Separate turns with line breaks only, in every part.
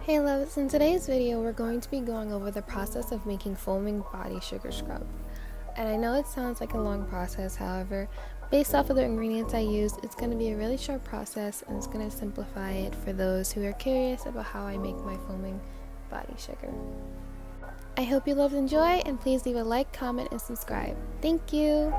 Hey loves, in today's video we're going to be going over the process of making foaming body sugar scrub. And I know it sounds like a long process, however, based off of the ingredients I used, it's going to be a really short process and it's going to simplify it for those who are curious about how I make my foaming body sugar. I hope you loved and enjoy, and please leave a like, comment, and subscribe. Thank you!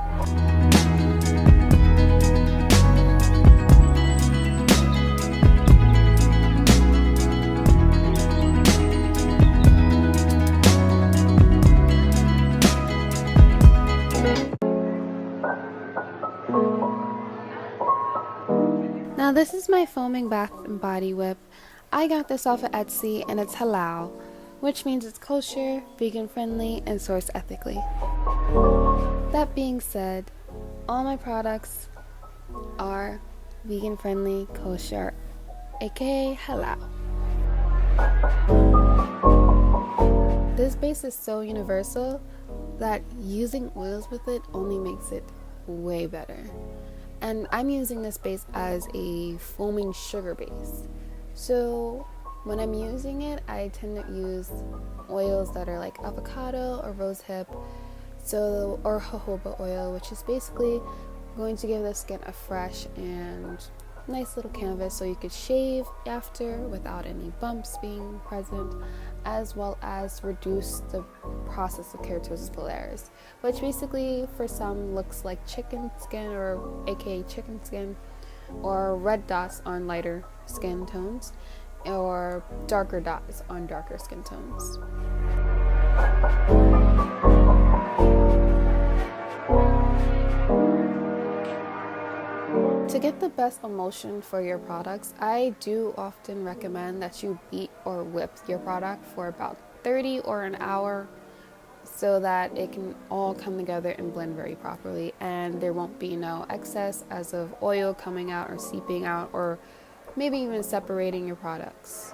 Now this is my foaming bath and body whip. I got this off of Etsy and it's halal, which means it's kosher, vegan friendly, and sourced ethically. That being said, all my products are vegan friendly, kosher, aka halal. This base is so universal that using oils with it only makes it way better. And I'm using this base as a foaming sugar base. So when I'm using it, I tend to use oils that are like avocado or rosehip, or jojoba oil, which is basically going to give the skin a fresh and nice little canvas so you could shave after without any bumps being present, as well as reduce the process of keratosis pilaris, which basically for some looks like chicken skin, or aka chicken skin, or red dots on lighter skin tones, or darker dots on darker skin tones. To get the best emulsion for your products, I do often recommend that you beat or whip your product for about 30 or an hour so that it can all come together and blend very properly, and there won't be no excess as of oil coming out or seeping out, or maybe even separating your products.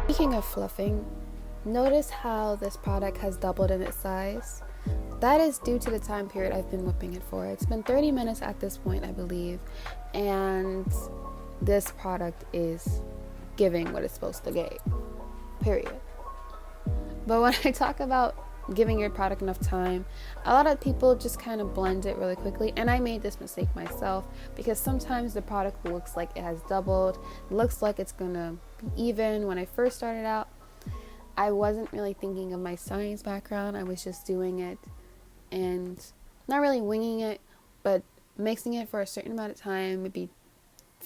Speaking of fluffing, notice how this product has doubled in its size. That is due to the time period I've been whipping it for. It's been 30 minutes at this point, I believe, and this product is giving what it's supposed to give, period. But when I talk about giving your product enough time, a lot of people just kind of blend it really quickly, and I made this mistake myself because sometimes the product looks like it has doubled, looks like it's gonna be even. When I first started out, I wasn't really thinking of my science background. I was just doing it and not really winging it, but mixing it for a certain amount of time, maybe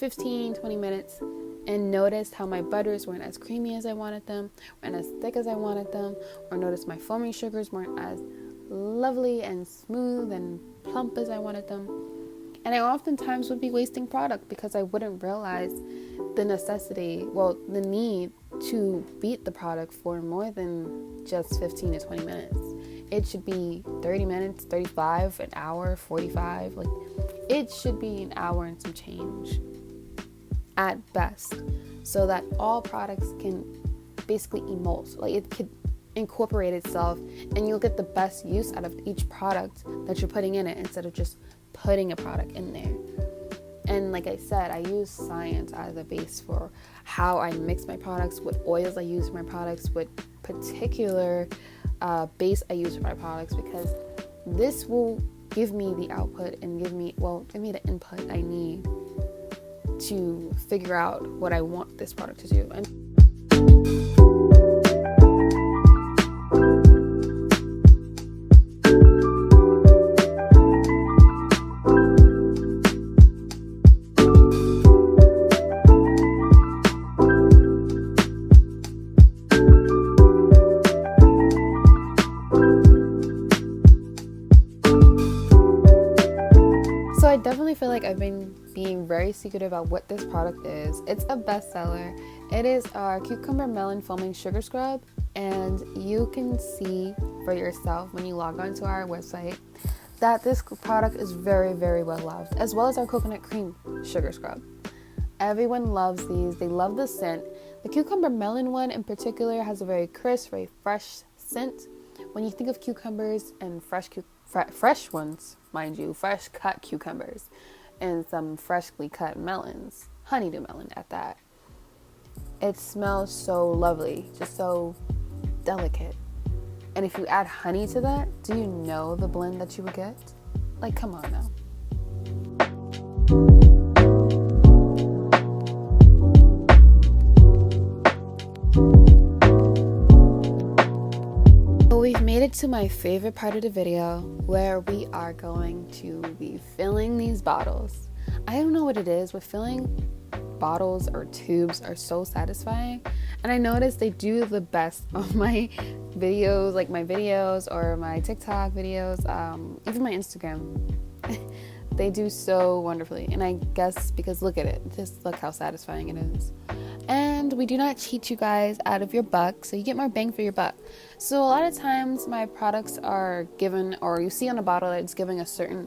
15-20 minutes, and noticed how my butters weren't as creamy as I wanted them, weren't as thick as I wanted them, or noticed my foaming sugars weren't as lovely and smooth and plump as I wanted them. And I oftentimes would be wasting product because I wouldn't realize the need to beat the product for more than just 15 to 20 minutes. It should be 30 minutes, 35, an hour, 45. Like, it should be an hour and some change at best, so that all products can basically emulse. Like, it could incorporate itself and you'll get the best use out of each product that you're putting in it, instead of just putting a product in there. And like I said, I use science as a base for how I mix my products, what oils I use for my products, what particular base I use for my products, because this will give me the output and give me the input I need to figure out what I want this product to do. So I definitely feel like I've been being very secretive about what this product is. It's a bestseller. It is our Cucumber Melon Foaming Sugar Scrub, and you can see for yourself when you log on to our website that this product is very, very well loved, as well as our Coconut Cream Sugar Scrub. Everyone loves these. They love the scent. The cucumber melon one in particular has a very crisp, very fresh scent. When you think of cucumbers and fresh ones, mind you, fresh cut cucumbers and some freshly cut melons, honeydew melon at that, it smells so lovely, just so delicate. And if you add honey to that, do you know the blend that you would get? Like, come on now. We've made it to my favorite part of the video, where we are going to be filling these bottles. I don't know what it is, but filling bottles or tubes are so satisfying, and I noticed they do the best on my videos, like my videos or my TikTok videos, even my Instagram. They do so wonderfully, and I guess because look at it, just look how satisfying it is. And we do not cheat you guys out of your buck, so you get more bang for your buck. So a lot of times my products are given, or you see on a bottle that it's giving a certain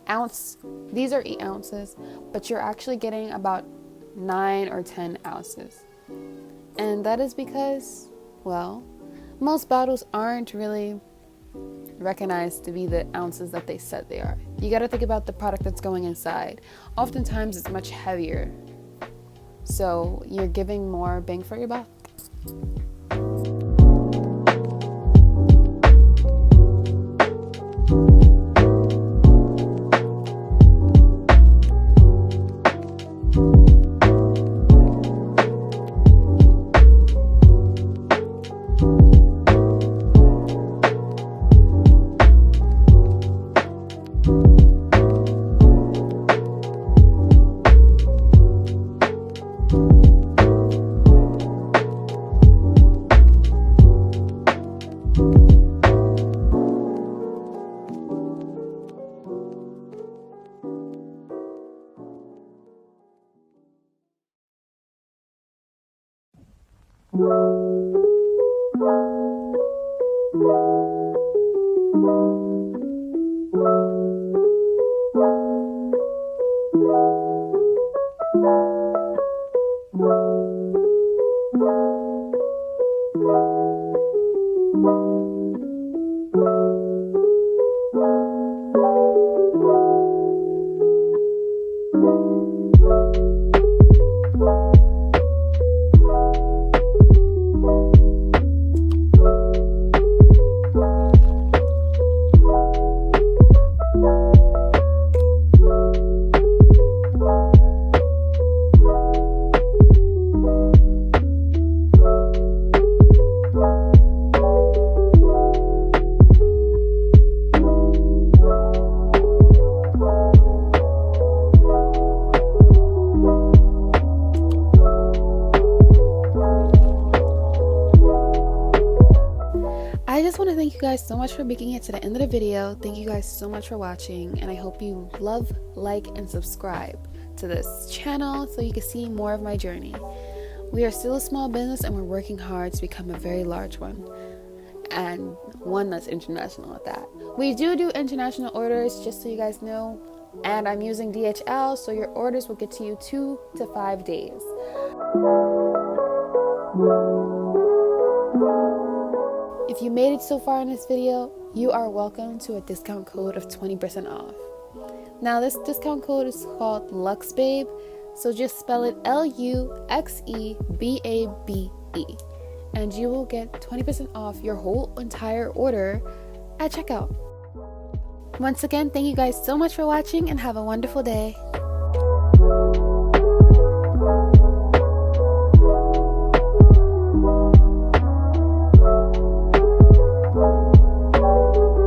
ounce. These are 8 ounces, but you're actually getting about 9 or 10 ounces. And that is because, well, most bottles aren't really recognized to be the ounces that they said they are. You got to think about the product that's going inside. Oftentimes it's much heavier, so you're giving more bang for your buck. I just want to thank you guys so much for making it to the end of the video. Thank you guys so much for watching, and I hope you love, like, and subscribe to this channel so you can see more of my journey. We are still a small business, and we're working hard to become a very large one, and one that's international at that. We do international orders, just so you guys know, and I'm using DHL, so your orders will get to you 2 to 5 days. If you made it so far in this video, you are welcome to a discount code of 20% off. Now this discount code is called Luxe Babe, so just spell it LUXEBABE, and you will get 20% off your whole entire order at checkout. Once again, thank you guys so much for watching, and have a wonderful day.